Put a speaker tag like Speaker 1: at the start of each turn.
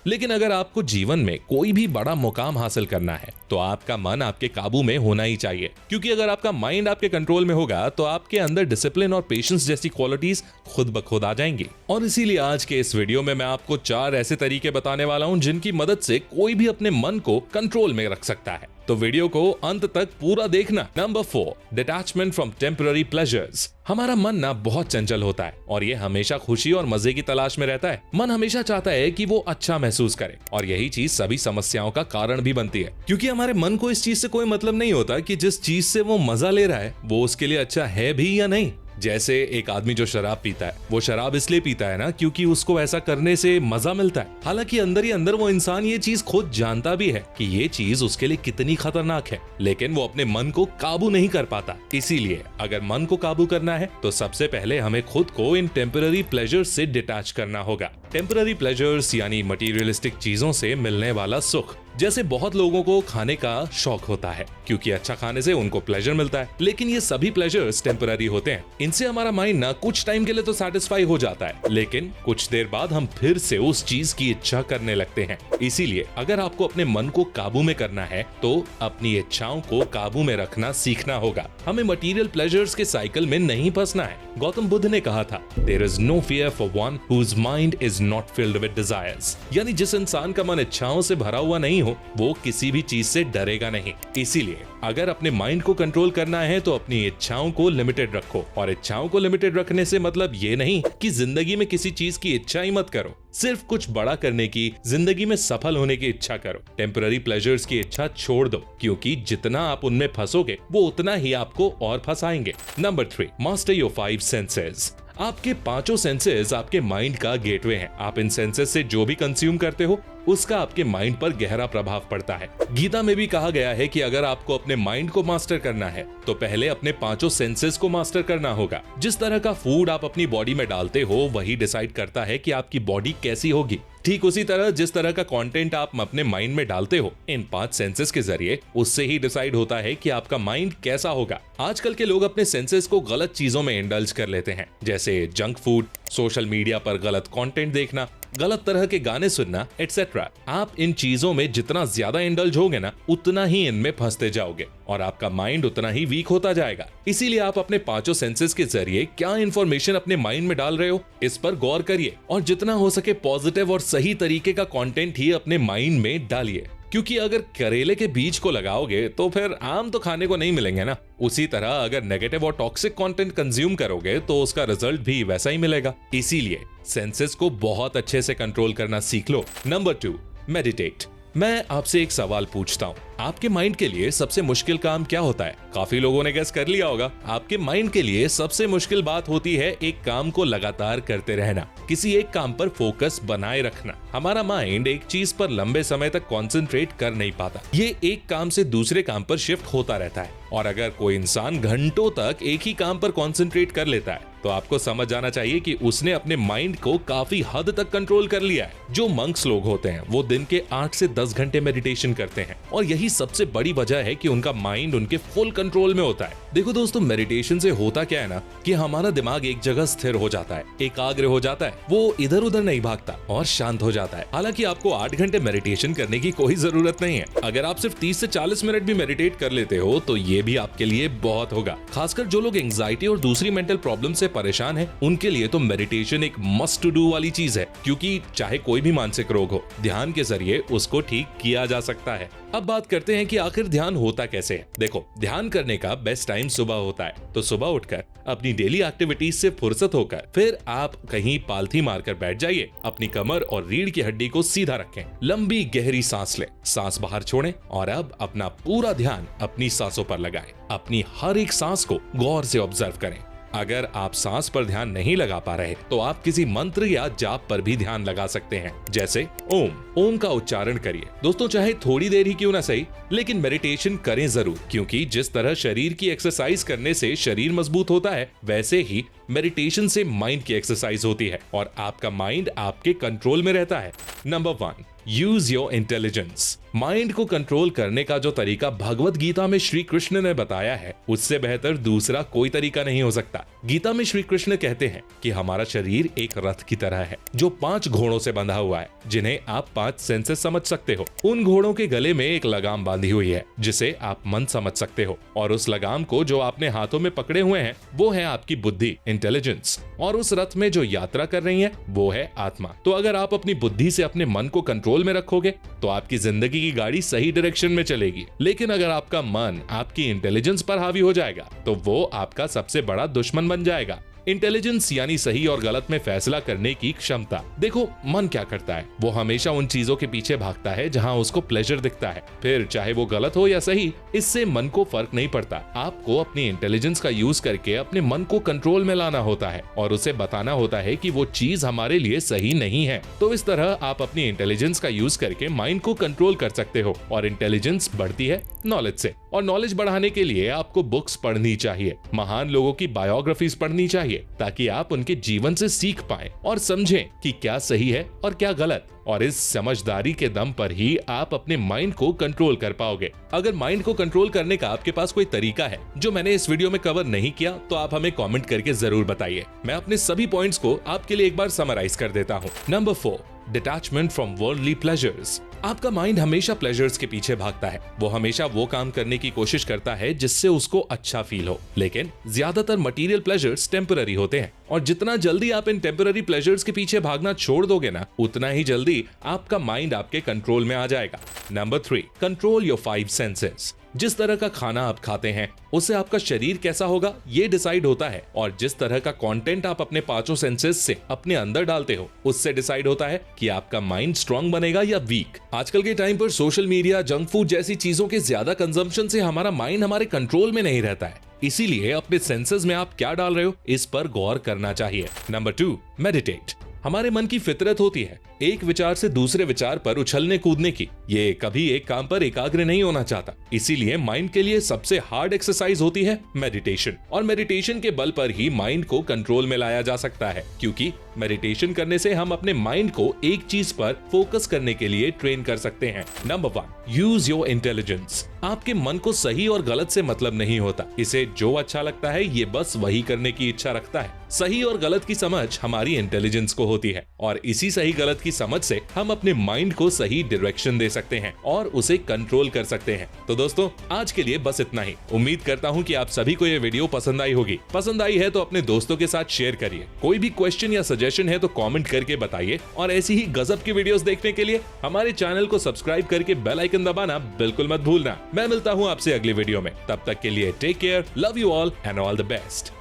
Speaker 1: लेकिन अगर आपको जीवन में कोई भी बड़ा मुकाम हासिल करना है तो आपका मन आपके काबू में होना ही चाहिए, क्योंकि अगर आपका माइंड आपके कंट्रोल में होगा तो आपके अंदर डिसिप्लिन और पेशेंस जैसी क्वालिटीज खुद ब खुद आ जाएंगी। और इसीलिए आज के इस वीडियो में मैं आपको 4 ऐसे तरीके बताने वाला हूं जिनकी मदद से कोई भी अपने मन को कंट्रोल में रख सकता है। तो वीडियो को अंत तक पूरा देखना। Number 4, detachment from temporary pleasures. हमारा मन ना बहुत चंचल होता है और ये हमेशा खुशी और मजे की तलाश में रहता है। मन हमेशा चाहता है कि वो अच्छा महसूस करे और यही चीज सभी समस्याओं का कारण भी बनती है, क्योंकि हमारे मन को इस चीज से कोई मतलब नहीं होता कि जिस चीज से वो मजा ले रहा है वो उसके लिए अच्छा है भी या नहीं। जैसे एक आदमी जो शराब पीता है वो शराब इसलिए पीता है ना क्योंकि उसको ऐसा करने से मजा मिलता है। हालांकि अंदर ही अंदर वो इंसान ये चीज खुद जानता भी है कि ये चीज उसके लिए कितनी खतरनाक है, लेकिन वो अपने मन को काबू नहीं कर पाता। इसीलिए अगर मन को काबू करना है तो सबसे पहले हमें खुद को इन टेम्पररी प्लेजर्स से डिटैच करना होगा। टेम्पररी प्लेजर्स यानी मटीरियलिस्टिक चीजों से मिलने वाला सुख। जैसे बहुत लोगों को खाने का शौक होता है क्योंकि अच्छा खाने से उनको प्लेजर मिलता है, लेकिन ये सभी प्लेजर्स टेम्पररी होते हैं। इनसे हमारा माइंड ना कुछ टाइम के लिए तो सेटिस्फाई हो जाता है, लेकिन कुछ देर बाद हम फिर से उस चीज की इच्छा करने लगते हैं। इसीलिए अगर आपको अपने मन को काबू में करना है तो अपनी इच्छाओं को काबू में रखना सीखना होगा। हमें मटीरियल प्लेजर्स के साइकिल में नहीं फंसना है। गौतम बुद्ध ने कहा था, there is no fear for one whose mind is not filled with desires. यानी जिस इंसान का मन इच्छाओं से भरा हुआ नहीं हो वो किसी भी चीज से डरेगा नहीं। इसीलिए अगर अपने माइंड को कंट्रोल करना है तो अपनी इच्छाओं को लिमिटेड रखो, और इच्छाओं को लिमिटेड रखने से मतलब ये नहीं कि जिंदगी में किसी चीज की इच्छा ही मत करो, सिर्फ कुछ बड़ा करने की, जिंदगी में सफल होने की इच्छा करो। टेम्पररी प्लेजर्स की इच्छा छोड़ दो, क्योंकि जितना आप उनमें फंसोगे वो उतना ही आपको और फंसाएंगे। Number 3, master your 5 senses. आपके 5 सेंसेस आपके माइंड का गेटवे हैं। आप इन सेंसेस से जो भी कंज्यूम करते हो उसका आपके माइंड पर गहरा प्रभाव पड़ता है। गीता में भी कहा गया है कि अगर आपको अपने माइंड को मास्टर करना है तो पहले अपने 5 सेंसेस को मास्टर करना होगा। जिस तरह का फूड आप अपनी बॉडी में डालते हो वही डिसाइड करता है कि आपकी बॉडी कैसी होगी। ठीक उसी तरह जिस तरह का कंटेंट आप अपने माइंड में डालते हो इन 5 सेंसेस के जरिए, उससे ही डिसाइड होता है कि आपका माइंड कैसा होगा। आजकल के लोग अपने सेंसेस को गलत चीजों में इंडल्ज कर लेते हैं, जैसे जंक फूड, सोशल मीडिया पर गलत कंटेंट देखना, गलत तरह के गाने सुनना एटसेट्रा। आप इन चीजों में जितना ज्यादा इंडल्ज होगे ना उतना ही इनमें फंसते जाओगे और आपका माइंड उतना ही वीक होता जाएगा। इसीलिए आप अपने 5 सेंसेस के जरिए क्या इंफॉर्मेशन अपने माइंड में डाल रहे हो इस पर गौर करिए, और जितना हो सके पॉजिटिव और सही तरीके का कंटेंट ही अपने माइंड में डालिए, क्योंकि अगर करेले के बीज को लगाओगे तो फिर आम तो खाने को नहीं मिलेंगे ना। उसी तरह अगर नेगेटिव और टॉक्सिक कंटेंट कंज्यूम करोगे तो उसका रिजल्ट भी वैसा ही मिलेगा। इसीलिए सेंसेस को बहुत अच्छे से कंट्रोल करना सीख लो। Number 2, meditate. मैं आपसे एक सवाल पूछता हूँ, आपके माइंड के लिए सबसे मुश्किल काम क्या होता है? काफी लोगों ने गेस कर लिया होगा। आपके माइंड के लिए सबसे मुश्किल बात होती है एक काम को लगातार करते रहना, किसी एक काम पर फोकस बनाए रखना। हमारा माइंड एक चीज पर लंबे समय तक कंसंट्रेट कर नहीं पाता, ये एक काम से दूसरे काम पर शिफ्ट होता रहता है। और अगर कोई इंसान घंटों तक एक ही काम पर कंसंट्रेट कर लेता है तो आपको समझ जाना चाहिए कि उसने अपने माइंड को काफी हद तक कंट्रोल कर लिया है। जो मंक्स लोग होते हैं वो दिन के 8 से 10 घंटे मेडिटेशन करते हैं और यही सबसे बड़ी वजह है कि उनका माइंड उनके फुल कंट्रोल में होता है। देखो दोस्तों, मेडिटेशन से होता क्या है ना कि हमारा दिमाग एक जगह स्थिर हो जाता है, एकाग्र हो जाता है, वो इधर उधर नहीं भागता और शांत हो जाता है। हालांकि आपको 8 घंटे मेडिटेशन करने की कोई जरूरत नहीं है। अगर आप सिर्फ 30 से 40 मिनट भी मेडिटेट कर लेते हो तो ये भी आपके लिए बहुत होगा। खासकर जो लोग एंजाइटी और दूसरी मेंटल प्रॉब्लम से परेशान है उनके लिए तो मेडिटेशन एक मस्ट टू डू वाली चीज है, क्योंकि चाहे कोई भी मानसिक रोग हो, ध्यान के जरिए उसको ठीक किया जा सकता है। अब बात करते हैं कि आखिर ध्यान होता कैसे है। देखो, ध्यान करने का बेस्ट टाइम सुबह होता है, तो सुबह उठकर अपनी डेली एक्टिविटीज से फुर्सत होकर फिर आप कहीं पालथी मारकर बैठ जाइए, अपनी कमर और रीढ़ की हड्डी को सीधा रखें, लंबी गहरी सांस लें, सांस बाहर छोड़ें और अब अपना पूरा ध्यान अपनी सांसों पर लगाएं। अपनी हर एक सांस को गौर से ऑब्जर्व करें। अगर आप सांस पर ध्यान नहीं लगा पा रहे तो आप किसी मंत्र या जाप पर भी ध्यान लगा सकते हैं, जैसे ओम का उच्चारण करिए। दोस्तों, चाहे थोड़ी देर ही क्यों ना सही, लेकिन मेडिटेशन करें जरूर, क्योंकि जिस तरह शरीर की एक्सरसाइज करने से शरीर मजबूत होता है वैसे ही मेडिटेशन से माइंड की एक्सरसाइज होती है और आपका माइंड आपके कंट्रोल में रहता है। Number 1, use your intelligence. Mind को कंट्रोल करने का जो तरीका भगवत गीता में श्री कृष्ण ने बताया है, उससे बेहतर दूसरा कोई तरीका नहीं हो सकता। गीता में श्री कृष्ण कहते हैं कि हमारा शरीर एक रथ की तरह है जो 5 घोड़ों से बंधा हुआ है, जिन्हें आप 5 सेंसेस समझ सकते हो। उन घोड़ों के गले में एक लगाम बांधी हुई है जिसे आप मन समझ सकते हो, और उस लगाम को जो आपने हाथों में पकड़े हुए हैं वो है आपकी बुद्धि, इंटेलिजेंस, और उस रथ में जो यात्रा कर रही है वो है आत्मा। तो अगर आप अपनी बुद्धि से अपने मन को कंट्रोल में रखोगे तो आपकी जिंदगी की गाड़ी सही डायरेक्शन में चलेगी। लेकिन अगर आपका मन आपकी इंटेलिजेंस पर हावी हो जाएगा तो वो आपका सबसे बड़ा दुश्मन बन जाएगा। इंटेलिजेंस यानी सही और गलत में फैसला करने की क्षमता। देखो, मन क्या करता है, वो हमेशा उन चीजों के पीछे भागता है जहां उसको प्लेजर दिखता है, फिर चाहे वो गलत हो या सही, इससे मन को फर्क नहीं पड़ता। आपको अपनी इंटेलिजेंस का यूज करके अपने मन को कंट्रोल में लाना होता है और उसे बताना होता है कि वो चीज हमारे लिए सही नहीं है। तो इस तरह आप अपनी इंटेलिजेंस का यूज करके माइंड को कंट्रोल कर सकते हो, और इंटेलिजेंस बढ़ती है नॉलेज से, और नॉलेज बढ़ाने के लिए आपको बुक्स पढ़नी चाहिए, महान लोगों की बायोग्राफीज पढ़नी चाहिए, ताकि आप उनके जीवन से सीख पाएं और समझें कि क्या सही है और क्या गलत। और इस समझदारी के दम पर ही आप अपने माइंड को कंट्रोल कर पाओगे। अगर माइंड को कंट्रोल करने का आपके पास कोई तरीका है जो मैंने इस वीडियो में कवर नहीं किया तो आप हमें कमेंट करके जरूर बताइए। मैं अपने सभी पॉइंट्स को आपके लिए एक बार समराइज कर देता हूँ। Number 4, detachment from worldly pleasures. आपका माइंड हमेशा प्लेजर्स के पीछे भागता है। वो हमेशा वो काम करने की कोशिश करता है जिससे उसको अच्छा फील हो, लेकिन ज्यादातर मटेरियल प्लेजर्स टेम्पररी होते हैं, और जितना जल्दी आप इन टेम्पररी प्लेजर्स के पीछे भागना छोड़ दोगे ना, उतना ही जल्दी आपका माइंड आपके कंट्रोल में आ जाएगा। Number 3, control your 5 senses. जिस तरह का खाना आप खाते हैं उससे आपका शरीर कैसा होगा ये डिसाइड होता है, और जिस तरह का कंटेंट आप अपने 5 सेंसेस से अपने अंदर डालते हो उससे डिसाइड होता है कि आपका माइंड स्ट्रांग बनेगा या वीक। आजकल के टाइम पर सोशल मीडिया, जंक फूड जैसी चीजों के ज्यादा कंजम्पशन से हमारा माइंड हमारे कंट्रोल में नहीं रहता है, इसीलिए अपने सेंसेस में आप क्या डाल रहे हो इस पर गौर करना चाहिए। Number 2, meditate. हमारे मन की फितरत होती है एक विचार से दूसरे विचार पर उछलने कूदने की। ये कभी एक काम पर एकाग्र नहीं होना चाहता, इसीलिए माइंड के लिए सबसे हार्ड एक्सरसाइज होती है मेडिटेशन। और मेडिटेशन के बल पर ही माइंड को कंट्रोल में लाया जा सकता है, क्योंकि मेडिटेशन करने से हम अपने माइंड को एक चीज पर फोकस करने के लिए ट्रेन कर सकते हैं। Number 1, use your intelligence. आपके मन को सही और गलत से मतलब नहीं होता, इसे जो अच्छा लगता है ये बस वही करने की इच्छा रखता है। सही और गलत की समझ हमारी इंटेलिजेंस को होती है, और इसी सही गलत की समझ से हम अपने माइंड को सही डायरेक्शन दे सकते हैं और उसे कंट्रोल कर सकते हैं। तो दोस्तों, आज के लिए बस इतना ही। उम्मीद करता हूँ कि आप सभी को ये वीडियो पसंद आई होगी। पसंद आई है तो अपने दोस्तों के साथ शेयर करिए। कोई भी क्वेश्चन या सजेशन है तो कमेंट करके बताइए, और ऐसी ही गजब की वीडियोस देखने के लिए हमारे चैनल को सब्सक्राइब करके बेल आइकन दबाना बिल्कुल मत भूलना। मैं मिलता हूँ आपसे अगली वीडियो में, तब तक के लिए take care, love you all and all the best.